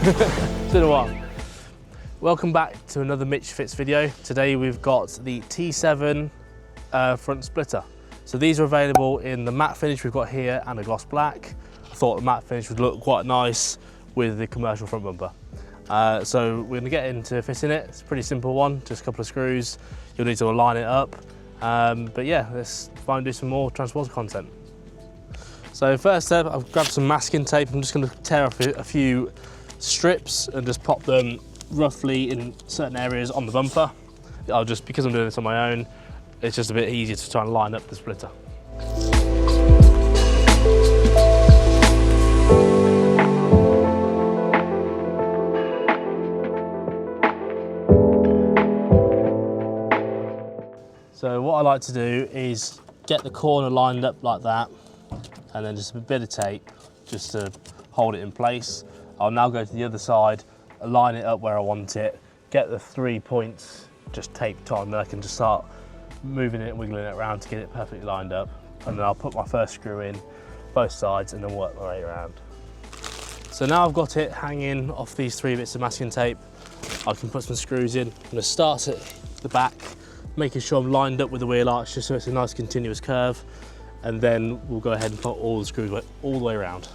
It's been a while. Welcome back to another Mitch Fits video. Today we've got the T7 front splitter. So these are available in the matte finish we've got here and a gloss black. I thought the matte finish would look quite nice with the commercial front bumper. So we're going to get into fitting it. It's a pretty simple one, just a couple of screws. You'll need to align it up. But yeah, let's try and do some more transporter content. So first step, I've grabbed some masking tape. I'm just going to tear off a few strips and just pop them roughly in certain areas on the bumper. Because I'm doing this on my own, it's just a bit easier to try and line up the splitter. So what I like to do is get the corner lined up like that, and then just a bit of tape just to hold it in place. I'll now go to the other side, align it up where I want it, get the 3 points just taped on, then I can just start moving it and wiggling it around to get it perfectly lined up. And then I'll put my first screw in both sides and then work my way around. So now I've got it hanging off these 3 bits of masking tape, I can put some screws in. I'm going to start at the back, making sure I'm lined up with the wheel arch just so it's a nice continuous curve, and then we'll go ahead and put all the screws all the way around.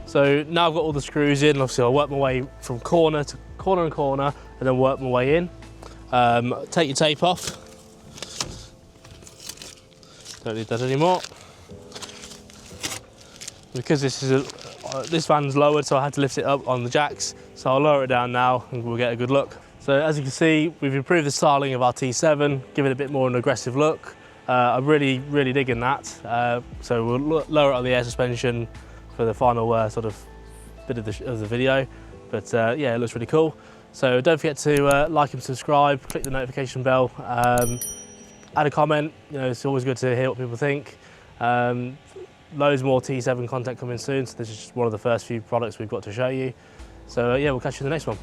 So now I've got all the screws in, obviously I'll work my way from corner to corner and corner and then work my way in. Take your tape off. Don't need that anymore. Because this van's lowered, so I had to lift it up on the jacks. So I'll lower it down now and we'll get a good look. So as you can see, we've improved the styling of our T7, give it a bit more of an aggressive look. I'm really digging that. So we'll lower it on the air suspension for the final sort of bit of the video. But yeah, it looks really cool. So don't forget to like and subscribe, click the notification bell. Add a comment, it's always good to hear what people think. Loads more T7 content coming soon, so this is just one of the first few products we've got to show you. So yeah, we'll catch you in the next one.